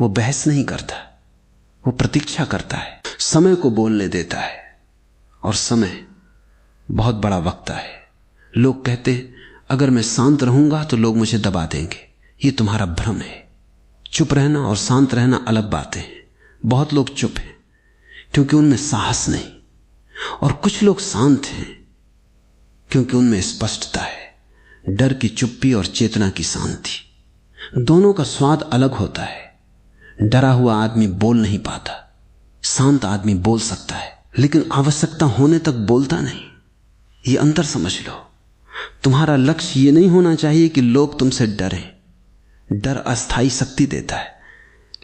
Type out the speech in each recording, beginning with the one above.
वो बहस नहीं करता, वो प्रतीक्षा करता है, समय को बोलने देता है। और समय बहुत बड़ा वक्ता है। लोग कहते हैं अगर मैं शांत रहूंगा तो लोग मुझे दबा देंगे। ये तुम्हारा भ्रम है। चुप रहना और शांत रहना अलग बातें हैं। बहुत लोग चुप हैं क्योंकि उनमें साहस नहीं, और कुछ लोग शांत हैं क्योंकि उनमें स्पष्टता है। डर की चुप्पी और चेतना की शांति, दोनों का स्वाद अलग होता है। डरा हुआ आदमी बोल नहीं पाता, शांत आदमी बोल सकता है, लेकिन आवश्यकता होने तक बोलता नहीं। ये अंतर समझ लो। तुम्हारा लक्ष्य ये नहीं होना चाहिए कि लोग तुमसे डरें। डर अस्थाई शक्ति देता है,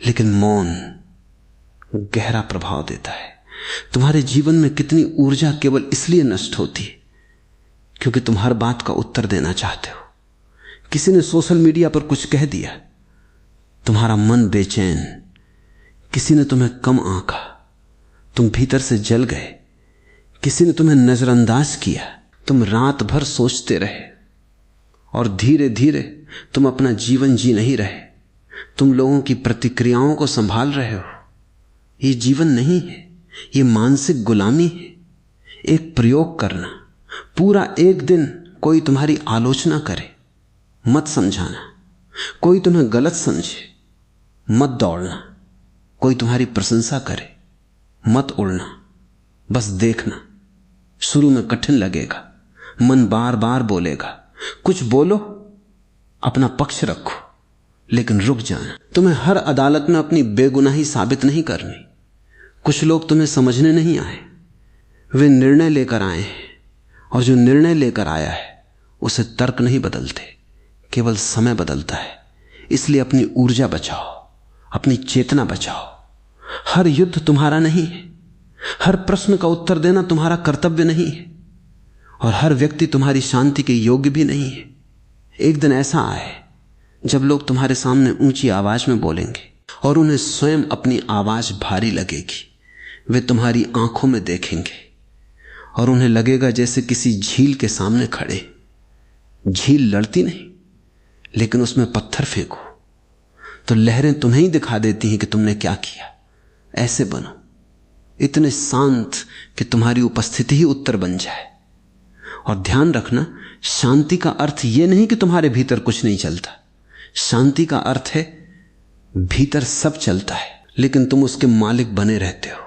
लेकिन मौन गहरा प्रभाव देता है। तुम्हारे जीवन में कितनी ऊर्जा केवल इसलिए नष्ट होती है क्योंकि तुम हर बात का उत्तर देना चाहते हो। किसी ने सोशल मीडिया पर कुछ कह दिया, तुम्हारा मन बेचैन। किसी ने तुम्हें कम आंका, तुम भीतर से जल गए। किसी ने तुम्हें नजरअंदाज किया, तुम रात भर सोचते रहे, और धीरे धीरे तुम अपना जीवन जी नहीं रहे। तुम लोगों की प्रतिक्रियाओं को संभाल रहे हो। ये जीवन नहीं है, ये मानसिक गुलामी है। एक प्रयोग करना, पूरा एक दिन कोई तुम्हारी आलोचना करे, मत समझाना। कोई तुम्हें गलत समझे, मत दौड़ना। कोई तुम्हारी प्रशंसा करे, मत उड़ना। बस देखना। शुरू में कठिन लगेगा, मन बार बार बोलेगा। कुछ बोलो, अपना पक्ष रखो, लेकिन रुक जाना। तुम्हें हर अदालत में अपनी बेगुनाही साबित नहीं करनी। कुछ लोग तुम्हें समझने नहीं आए, वे निर्णय लेकर आए हैं, और जो निर्णय लेकर आया है उसे तर्क नहीं बदलते, केवल समय बदलता है। इसलिए अपनी ऊर्जा बचाओ, अपनी चेतना बचाओ। हर युद्ध तुम्हारा नहीं है, हर प्रश्न का उत्तर देना तुम्हारा कर्तव्य नहीं है, और हर व्यक्ति तुम्हारी शांति के योग्य भी नहीं है। एक दिन ऐसा आए जब लोग तुम्हारे सामने ऊंची आवाज में बोलेंगे और उन्हें स्वयं अपनी आवाज भारी लगेगी। वे तुम्हारी आंखों में देखेंगे और उन्हें लगेगा जैसे किसी झील के सामने खड़े। झील लड़ती नहीं, लेकिन उसमें पत्थर फेंको तो लहरें तुम्हें ही दिखा देती हैं कि तुमने क्या किया। ऐसे बनो, इतने शांत कि तुम्हारी उपस्थिति ही उत्तर बन जाए। और ध्यान रखना, शांति का अर्थ यह नहीं कि तुम्हारे भीतर कुछ नहीं चलता। शांति का अर्थ है भीतर सब चलता है, लेकिन तुम उसके मालिक बने रहते हो।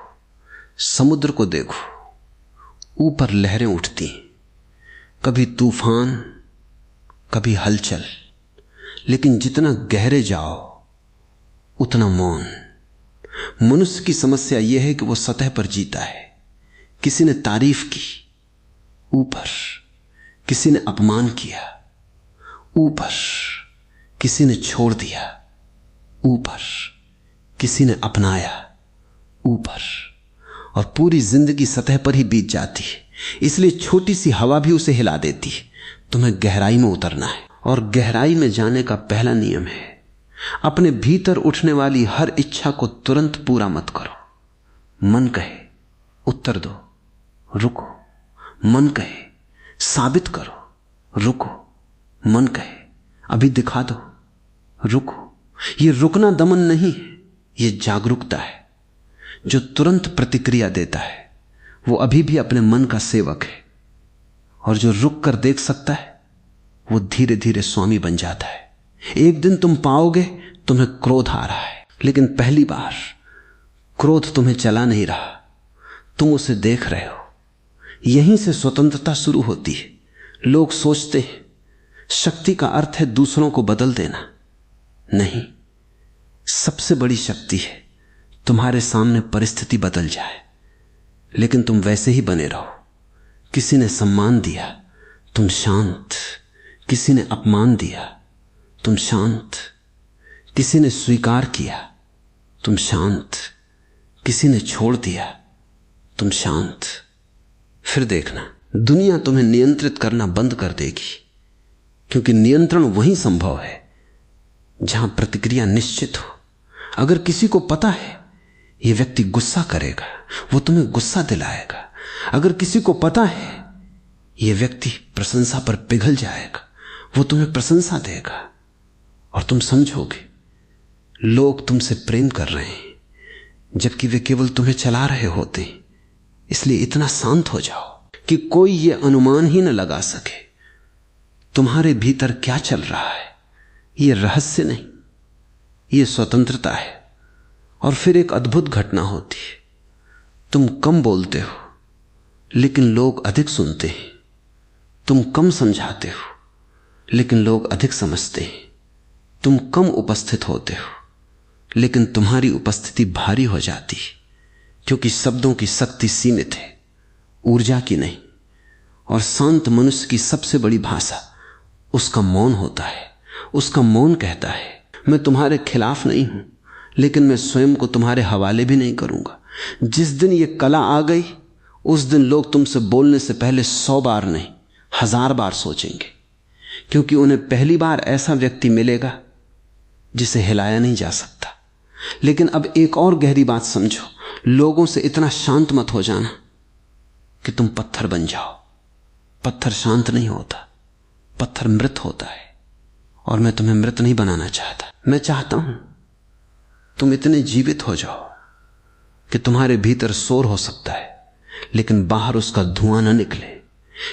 समुद्र को देखो, ऊपर लहरें उठती हैं, कभी तूफान, कभी हलचल, लेकिन जितना गहरे जाओ उतना मौन। मनुष्य की समस्या यह है कि वो सतह पर जीता है। किसी ने तारीफ की, ऊपर। किसी ने अपमान किया, ऊपर। किसी ने छोड़ दिया, ऊपर। किसी ने अपनाया, ऊपर। और पूरी जिंदगी सतह पर ही बीत जाती है। इसलिए छोटी सी हवा भी उसे हिला देती है। तुम्हें गहराई में उतरना है, और गहराई में जाने का पहला नियम है अपने भीतर उठने वाली हर इच्छा को तुरंत पूरा मत करो। मन कहे उत्तर दो, रुको। मन कहे साबित करो, रुको। मन कहे अभी दिखा दो, रुको। ये रुकना दमन नहीं है, ये जागरूकता है। जो तुरंत प्रतिक्रिया देता है वो अभी भी अपने मन का सेवक है, और जो रुक कर देख सकता है वो धीरे धीरे स्वामी बन जाता है। एक दिन तुम पाओगे तुम्हें क्रोध आ रहा है, लेकिन पहली बार क्रोध तुम्हें चला नहीं रहा, तुम उसे देख रहे हो। यहीं से स्वतंत्रता शुरू होती है। लोग सोचते हैं शक्ति का अर्थ है दूसरों को बदल देना। नहीं, सबसे बड़ी शक्ति है तुम्हारे सामने परिस्थिति बदल जाए, लेकिन तुम वैसे ही बने रहो। किसी ने सम्मान दिया, तुम शांत। किसी ने अपमान दिया, तुम शांत। किसी ने स्वीकार किया, तुम शांत। किसी ने छोड़ दिया, तुम शांत। फिर देखना, दुनिया तुम्हें नियंत्रित करना बंद कर देगी, क्योंकि नियंत्रण वहीं संभव है जहां प्रतिक्रिया निश्चित हो। अगर किसी को पता है यह व्यक्ति गुस्सा करेगा, वो तुम्हें गुस्सा दिलाएगा। अगर किसी को पता है यह व्यक्ति प्रशंसा पर पिघल जाएगा, वो तुम्हें प्रशंसा देगा, और तुम समझोगे लोग तुमसे प्रेम कर रहे हैं जबकि वे केवल तुम्हें चला रहे होते हैं। इसलिए इतना शांत हो जाओ कि कोई यह अनुमान ही न लगा सके तुम्हारे भीतर क्या चल रहा है। यह रहस्य नहीं, यह स्वतंत्रता है। और फिर एक अद्भुत घटना होती है, तुम कम बोलते हो लेकिन लोग अधिक सुनते हैं। तुम कम समझाते हो लेकिन लोग अधिक समझते हैं। तुम कम उपस्थित होते हो लेकिन तुम्हारी उपस्थिति भारी हो जाती है, क्योंकि शब्दों की शक्ति सीमित है, ऊर्जा की नहीं। और शांत मनुष्य की सबसे बड़ी भाषा उसका मौन होता है। उसका मौन कहता है, मैं तुम्हारे खिलाफ नहीं हूं, लेकिन मैं स्वयं को तुम्हारे हवाले भी नहीं करूंगा। जिस दिन यह कला आ गई, उस दिन लोग तुमसे बोलने से पहले 100 बार नहीं 1000 बार सोचेंगे, क्योंकि उन्हें पहली बार ऐसा व्यक्ति मिलेगा जिसे हिलाया नहीं जा सकता। लेकिन अब एक और गहरी बात समझो, लोगों से इतना शांत मत हो जाना कि तुम पत्थर बन जाओ। पत्थर शांत नहीं होता, पत्थर मृत होता है। और मैं तुम्हें मृत नहीं बनाना चाहता। मैं चाहता हूं तुम इतने जीवित हो जाओ कि तुम्हारे भीतर शोर हो सकता है लेकिन बाहर उसका धुआं न निकले,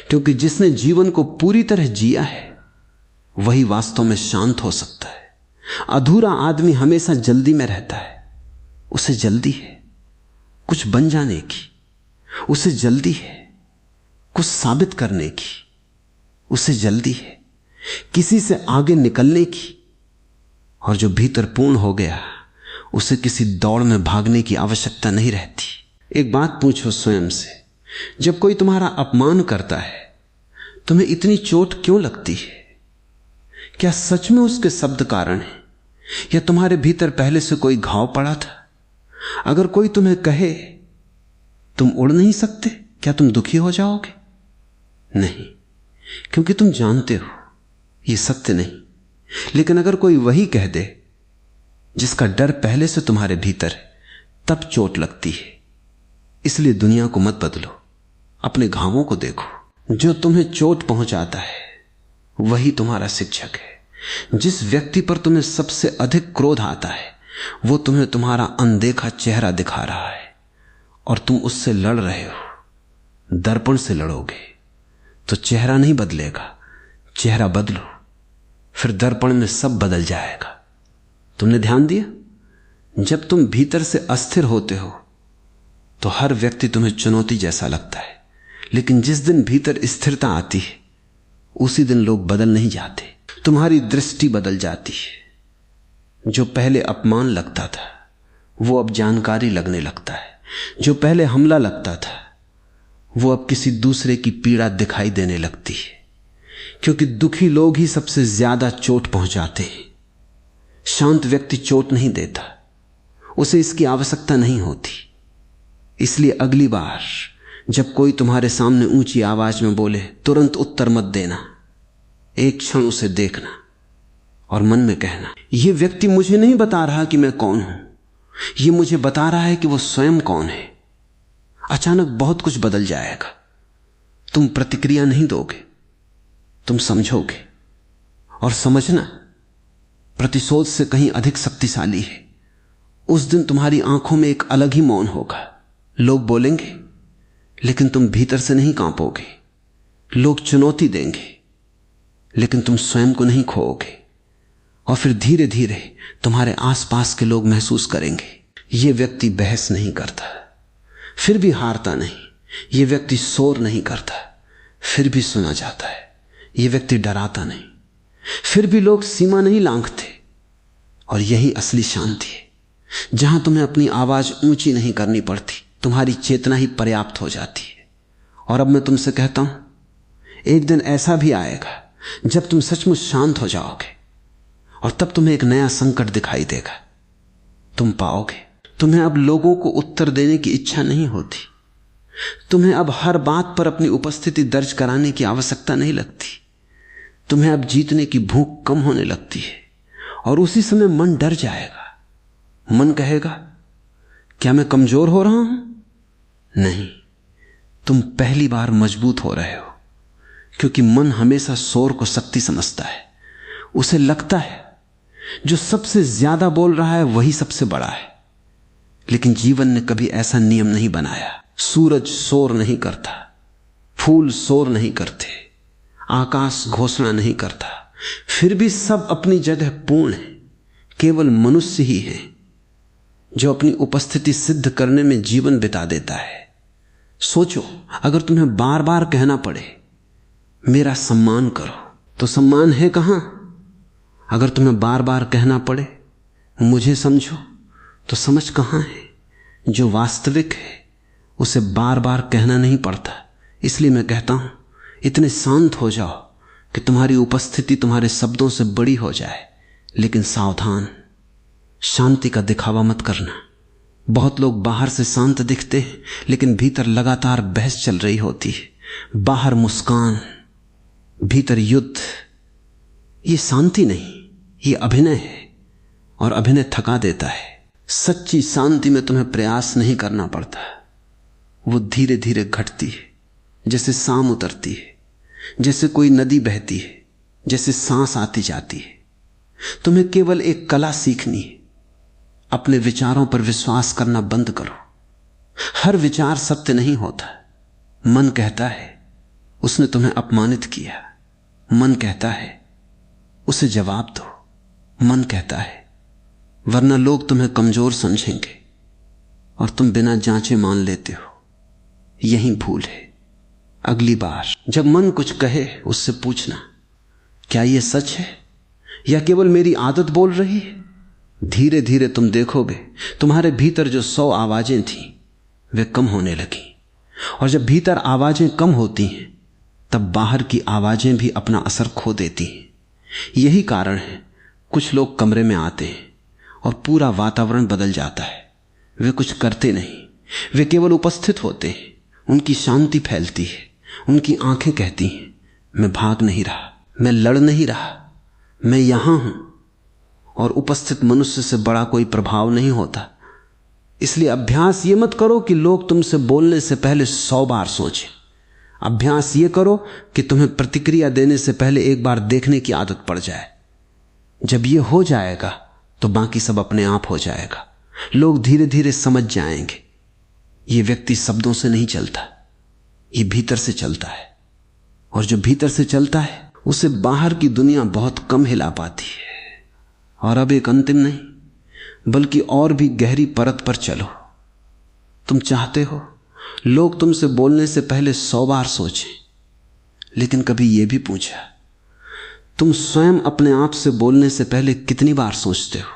क्योंकि जिसने जीवन को पूरी तरह जिया है वही वास्तव में शांत हो सकता है। अधूरा आदमी हमेशा जल्दी में रहता है। उसे जल्दी है कुछ बन जाने की, उसे जल्दी है कुछ साबित करने की, उसे जल्दी है किसी से आगे निकलने की। और जो भीतर पूर्ण हो गया उसे किसी दौड़ में भागने की आवश्यकता नहीं रहती। एक बात पूछो स्वयं से, जब कोई तुम्हारा अपमान करता है तुम्हें इतनी चोट क्यों लगती है? क्या सच में उसके शब्द कारण है या तुम्हारे भीतर पहले से कोई घाव पड़ा था? अगर कोई तुम्हें कहे तुम उड़ नहीं सकते, क्या तुम दुखी हो जाओगे? नहीं, क्योंकि तुम जानते हो यह सत्य नहीं। लेकिन अगर कोई वही कह दे जिसका डर पहले से तुम्हारे भीतर है, तब चोट लगती है। इसलिए दुनिया को मत बदलो, अपने घावों को देखो। जो तुम्हें चोट पहुंचाता है वही तुम्हारा शिक्षक है। जिस व्यक्ति पर तुम्हें सबसे अधिक क्रोध आता है वो तुम्हें तुम्हारा अनदेखा चेहरा दिखा रहा है और तुम उससे लड़ रहे हो। दर्पण से लड़ोगे तो चेहरा नहीं बदलेगा, चेहरा बदलो, फिर दर्पण में सब बदल जाएगा। तुमने ध्यान दिया? जब तुम भीतर से अस्थिर होते हो तो हर व्यक्ति तुम्हें चुनौती जैसा लगता है, लेकिन जिस दिन भीतर स्थिरता आती है उसी दिन लोग बदल नहीं जाते। तुम्हारी दृष्टि बदल जाती है। जो पहले अपमान लगता था वो अब जानकारी लगने लगता है। जो पहले हमला लगता था वो अब किसी दूसरे की पीड़ा दिखाई देने लगती है, क्योंकि दुखी लोग ही सबसे ज्यादा चोट पहुंचाते हैं। शांत व्यक्ति चोट नहीं देता, उसे इसकी आवश्यकता नहीं होती। इसलिए अगली बार जब कोई तुम्हारे सामने ऊंची आवाज में बोले तुरंत उत्तर मत देना। एक क्षण उसे देखना और मन में कहना, यह व्यक्ति मुझे नहीं बता रहा कि मैं कौन हूं, यह मुझे बता रहा है कि वो स्वयं कौन है। अचानक बहुत कुछ बदल जाएगा। तुम प्रतिक्रिया नहीं दोगे, तुम समझोगे। और समझना प्रतिशोध से कहीं अधिक शक्तिशाली है। उस दिन तुम्हारी आंखों में एक अलग ही मौन होगा। लोग बोलेंगे लेकिन तुम भीतर से नहीं कांपोगे। लोग चुनौती देंगे लेकिन तुम स्वयं को नहीं खोओगे। और फिर धीरे धीरे तुम्हारे आसपास के लोग महसूस करेंगे, यह व्यक्ति बहस नहीं करता फिर भी हारता नहीं, यह व्यक्ति शोर नहीं करता फिर भी सुना जाता है, यह व्यक्ति डराता नहीं फिर भी लोग सीमा नहीं लांघते। और यही असली शांति है, जहां तुम्हें अपनी आवाज ऊंची नहीं करनी पड़ती, तुम्हारी चेतना ही पर्याप्त हो जाती है। और अब मैं तुमसे कहता हूं, एक दिन ऐसा भी आएगा जब तुम सचमुच शांत हो जाओगे और तब तुम्हें एक नया संकट दिखाई देगा। तुम पाओगे तुम्हें अब लोगों को उत्तर देने की इच्छा नहीं होती। तुम्हें अब हर बात पर अपनी उपस्थिति दर्ज कराने की आवश्यकता नहीं लगती। तुम्हें अब जीतने की भूख कम होने लगती है। और उसी समय मन डर जाएगा। मन कहेगा, क्या मैं कमजोर हो रहा हूं? नहीं, तुम पहली बार मजबूत हो रहे हो, क्योंकि मन हमेशा शोर को शक्ति समझता है। उसे लगता है जो सबसे ज्यादा बोल रहा है वही सबसे बड़ा है। लेकिन जीवन ने कभी ऐसा नियम नहीं बनाया। सूरज शोर नहीं करता, फूल शोर नहीं करते, आकाश घोषणा नहीं करता, फिर भी सब अपनी जगह पूर्ण है। केवल मनुष्य ही है जो अपनी उपस्थिति सिद्ध करने में जीवन बिता देता है। सोचो, अगर तुम्हें बार बार कहना पड़े मेरा सम्मान करो, तो सम्मान है कहां? अगर तुम्हें बार बार कहना पड़े मुझे समझो, तो समझ कहां है? जो वास्तविक है उसे बार बार कहना नहीं पड़ता। इसलिए मैं कहता हूं, इतने शांत हो जाओ कि तुम्हारी उपस्थिति तुम्हारे शब्दों से बड़ी हो जाए। लेकिन सावधान, शांति का दिखावा मत करना। बहुत लोग बाहर से शांत दिखते हैं, लेकिन भीतर लगातार बहस चल रही होती है। बाहर मुस्कान, भीतर युद्ध। ये शांति नहीं, ये अभिनय है, और अभिनय थका देता है। सच्ची शांति में तुम्हें प्रयास नहीं करना पड़ता, वो धीरे धीरे घटती है, जैसे शाम उतरती है, जैसे कोई नदी बहती है, जैसे सांस आती जाती है। तुम्हें केवल एक कला सीखनी है। अपने विचारों पर विश्वास करना बंद करो। हर विचार सत्य नहीं होता। मन कहता है उसने तुम्हें अपमानित किया, मन कहता है उसे जवाब दो। मन कहता है वरना लोग तुम्हें कमजोर समझेंगे, और तुम बिना जांचे मान लेते हो। यही भूल है। अगली बार जब मन कुछ कहे उससे पूछना, क्या यह सच है या केवल मेरी आदत बोल रही है? धीरे धीरे तुम देखोगे तुम्हारे भीतर जो 100 आवाजें थीं वे कम होने लगी। और जब भीतर आवाजें कम होती हैं तब बाहर की आवाजें भी अपना असर खो देती हैं। यही कारण है कुछ लोग कमरे में आते हैं और पूरा वातावरण बदल जाता है। वे कुछ करते नहीं, वे केवल उपस्थित होते हैं। उनकी शांति फैलती है। उनकी आंखें कहती हैं मैं भाग नहीं रहा, मैं लड़ नहीं रहा, मैं यहां हूं। और उपस्थित मनुष्य से बड़ा कोई प्रभाव नहीं होता। इसलिए अभ्यास ये मत करो कि लोग तुमसे बोलने से पहले 100 बार सोचें। अभ्यास ये करो कि तुम्हें प्रतिक्रिया देने से पहले एक बार देखने की आदत पड़ जाए। जब ये हो जाएगा तो बाकी सब अपने आप हो जाएगा। लोग धीरे धीरे समझ जाएंगे ये व्यक्ति शब्दों से नहीं चलता, ये भीतर से चलता है। और जो भीतर से चलता है उसे बाहर की दुनिया बहुत कम हिला पाती है। और अब एक अंतिम नहीं बल्कि और भी गहरी परत पर चलो। तुम चाहते हो लोग तुमसे बोलने से पहले 100 बार सोचें, लेकिन कभी यह भी पूछा तुम स्वयं अपने आप से बोलने से पहले कितनी बार सोचते हो?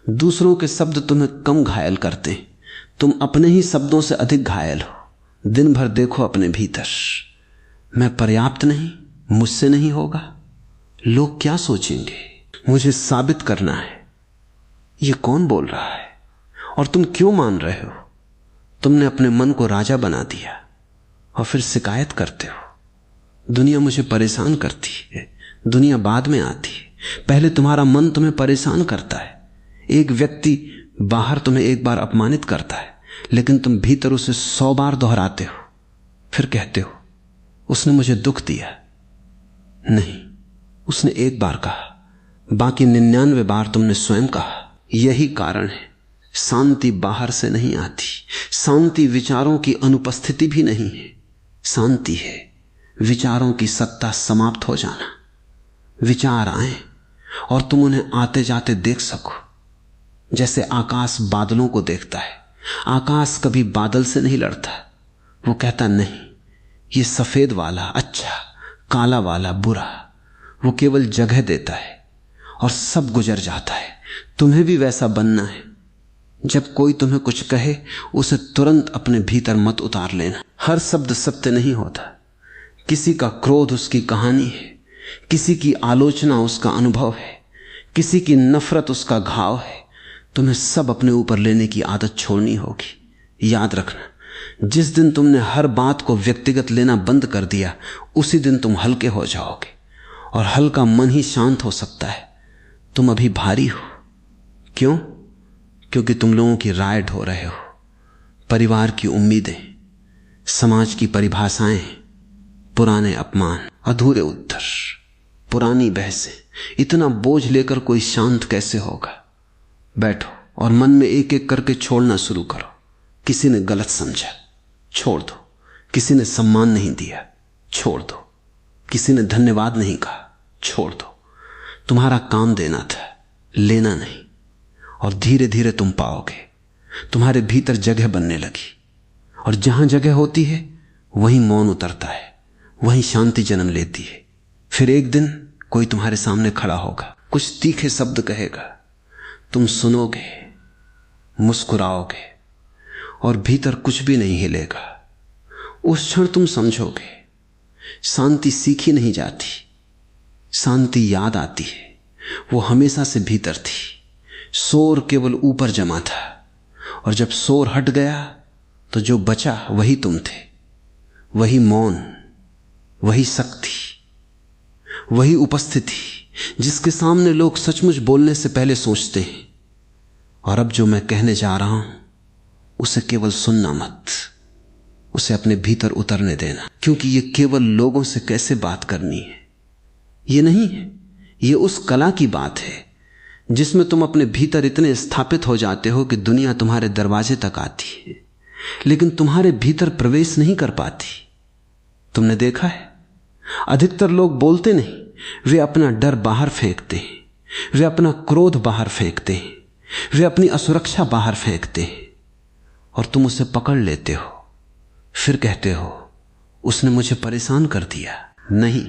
दूसरों के शब्द तुम्हें कम घायल करते हैं, तुम अपने ही शब्दों से अधिक घायल हो। दिन भर देखो अपने भीतर, मैं पर्याप्त नहीं, मुझसे नहीं होगा, लोग क्या सोचेंगे, मुझे साबित करना है। ये कौन बोल रहा है और तुम क्यों मान रहे हो? तुमने अपने मन को राजा बना दिया और फिर शिकायत करते हो दुनिया मुझे परेशान करती है। दुनिया बाद में आती है, पहले तुम्हारा मन तुम्हें परेशान करता है। एक व्यक्ति बाहर तुम्हें एक बार अपमानित करता है, लेकिन तुम भीतर उसे 100 बार दोहराते हो, फिर कहते हो उसने मुझे दुख दिया। नहीं, उसने एक बार कहा, बाकी 99 बार तुमने स्वयं कहा। यही कारण है शांति बाहर से नहीं आती। शांति विचारों की अनुपस्थिति भी नहीं है। शांति है विचारों की सत्ता समाप्त हो जाना। विचार आए और तुम उन्हें आते जाते देख सको, जैसे आकाश बादलों को देखता है। आकाश कभी बादल से नहीं लड़ता। वो कहता नहीं ये सफेद वाला अच्छा, काला वाला बुरा। वो केवल जगह देता है और सब गुजर जाता है। तुम्हें भी वैसा बनना है। जब कोई तुम्हें कुछ कहे उसे तुरंत अपने भीतर मत उतार लेना। हर शब्द सत्य नहीं होता। किसी का क्रोध उसकी कहानी है, किसी की आलोचना उसका अनुभव है, किसी की नफरत उसका घाव है। तुम्हें सब अपने ऊपर लेने की आदत छोड़नी होगी। याद रखना, जिस दिन तुमने हर बात को व्यक्तिगत लेना बंद कर दिया उसी दिन तुम हल्के हो जाओगे। और हल्का मन ही शांत हो सकता है। तुम अभी भारी हो। क्यों? क्योंकि तुम लोगों की राय ढो रहे हो। परिवार की उम्मीदें, समाज की परिभाषाएं, पुराने अपमान, अधूरे उत्तर, पुरानी बहसें, इतना बोझ लेकर कोई शांत कैसे होगा। बैठो और मन में एक एक करके छोड़ना शुरू करो। किसी ने गलत समझा, छोड़ दो। किसी ने सम्मान नहीं दिया, छोड़ दो। किसी ने धन्यवाद नहीं कहा, छोड़ दो। तुम्हारा काम देना था, लेना नहीं। और धीरे धीरे तुम पाओगे तुम्हारे भीतर जगह बनने लगी, और जहां जगह होती है वहीं मौन उतरता है, वहीं शांति जन्म लेती है। फिर एक दिन कोई तुम्हारे सामने खड़ा होगा, कुछ तीखे शब्द कहेगा, तुम सुनोगे, मुस्कुराओगे और भीतर कुछ भी नहीं हिलेगा। उस क्षण तुम समझोगे शांति सीखी नहीं जाती, शांति याद आती है। वो हमेशा से भीतर थी, शोर केवल ऊपर जमा था, और जब शोर हट गया तो जो बचा वही तुम थे। वही मौन, वही शक्ति, वही उपस्थिति जिसके सामने लोग सचमुच बोलने से पहले सोचते हैं। और अब जो मैं कहने जा रहा हूं उसे केवल सुनना मत, उसे अपने भीतर उतरने देना, क्योंकि ये केवल लोगों से कैसे बात करनी है ये नहीं है। ये उस कला की बात है जिसमें तुम अपने भीतर इतने स्थापित हो जाते हो कि दुनिया तुम्हारे दरवाजे तक आती है, लेकिन तुम्हारे भीतर प्रवेश नहीं कर पाती। तुमने देखा है, अधिकतर लोग बोलते नहीं, वे अपना डर बाहर फेंकते हैं, वे अपना क्रोध बाहर फेंकते हैं, वे अपनी असुरक्षा बाहर फेंकते हैं, और तुम उसे पकड़ लेते हो। फिर कहते हो उसने मुझे परेशान कर दिया। नहीं,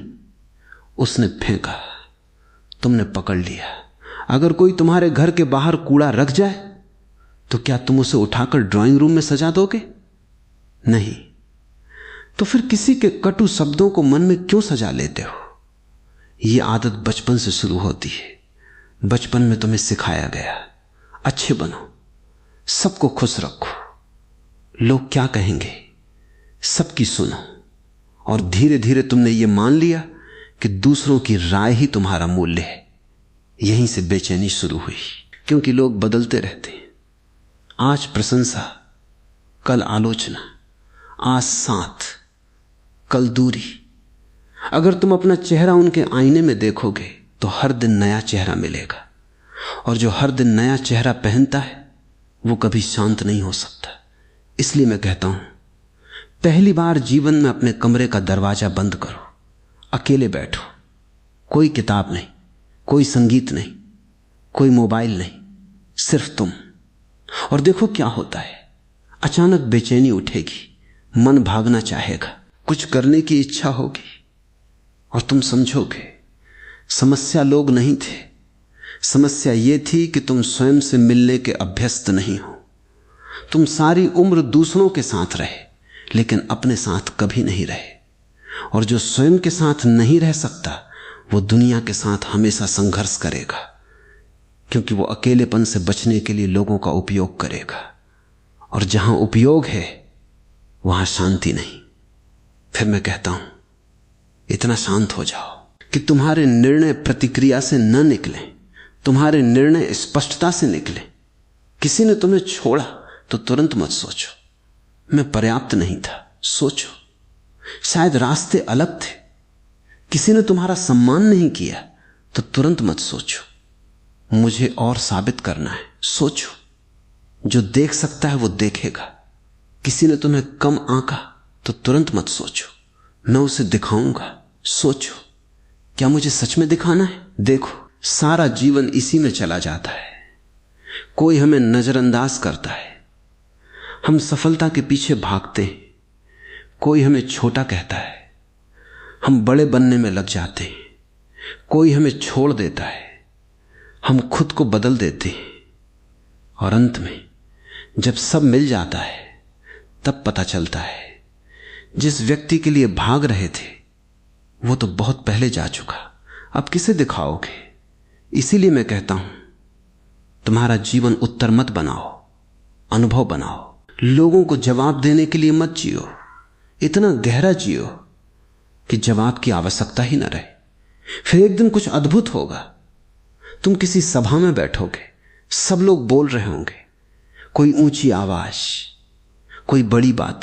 उसने फेंका, तुमने पकड़ लिया। अगर कोई तुम्हारे घर के बाहर कूड़ा रख जाए तो क्या तुम उसे उठाकर ड्राइंग रूम में सजा दोगे? नहीं। तो फिर किसी के कटु शब्दों को मन में क्यों सजा लेते हो? यह आदत बचपन से शुरू होती है। बचपन में तुम्हें सिखाया गया, अच्छे बनो, सबको खुश रखो, लोग क्या कहेंगे सबकी सुनो। और धीरे धीरे तुमने यह मान लिया कि दूसरों की राय ही तुम्हारा मूल्य है। यहीं से बेचैनी शुरू हुई, क्योंकि लोग बदलते रहते हैं। आज प्रशंसा, कल आलोचना, आज साथ, कल दूरी। अगर तुम अपना चेहरा उनके आईने में देखोगे तो हर दिन नया चेहरा मिलेगा, और जो हर दिन नया चेहरा पहनता है वो कभी शांत नहीं हो सकता। इसलिए मैं कहता हूं, पहली बार जीवन में अपने कमरे का दरवाजा बंद करो, अकेले बैठो, कोई किताब नहीं, कोई संगीत नहीं, कोई मोबाइल नहीं, सिर्फ तुम। और देखो क्या होता है। अचानक बेचैनी उठेगी, मन भागना चाहेगा, कुछ करने की इच्छा होगी, और तुम समझोगे समस्या लोग नहीं थे, समस्या यह थी कि तुम स्वयं से मिलने के अभ्यस्त नहीं हो। तुम सारी उम्र दूसरों के साथ रहे, लेकिन अपने साथ कभी नहीं रहे। और जो स्वयं के साथ नहीं रह सकता वो दुनिया के साथ हमेशा संघर्ष करेगा, क्योंकि वो अकेलेपन से बचने के लिए लोगों का उपयोग करेगा। और जहां उपयोग है वहां शांति नहीं। फिर मैं कहता हूं, इतना शांत हो जाओ कि तुम्हारे निर्णय प्रतिक्रिया से न निकले, तुम्हारे निर्णय स्पष्टता से निकले। किसी ने तुम्हें छोड़ा तो तुरंत मत सोचो मैं पर्याप्त नहीं था, सोचो शायद रास्ते अलग थे। किसी ने तुम्हारा सम्मान नहीं किया तो तुरंत मत सोचो मुझे और साबित करना है, सोचो जो देख सकता है वो देखेगा। किसी ने तुम्हें कम आंका तो तुरंत मत सोचो मैं उसे दिखाऊंगा, सोचो क्या मुझे सच में दिखाना है। देखो सारा जीवन इसी में चला जाता है। कोई हमें नजरअंदाज करता है, हम सफलता के पीछे भागते हैं। कोई हमें छोटा कहता है, हम बड़े बनने में लग जाते हैं। कोई हमें छोड़ देता है, हम खुद को बदल देते हैं। और अंत में जब सब मिल जाता है तब पता चलता है जिस व्यक्ति के लिए भाग रहे थे वो तो बहुत पहले जा चुका, अब किसे दिखाओगे। इसीलिए मैं कहता हूं तुम्हारा जीवन उत्तर मत बनाओ, अनुभव बनाओ। लोगों को जवाब देने के लिए मत जियो, इतना गहरा जियो कि जवाब की आवश्यकता ही न रहे। फिर एक दिन कुछ अद्भुत होगा। तुम किसी सभा में बैठोगे, सब लोग बोल रहे होंगे, कोई ऊंची आवाज, कोई बड़ी बात,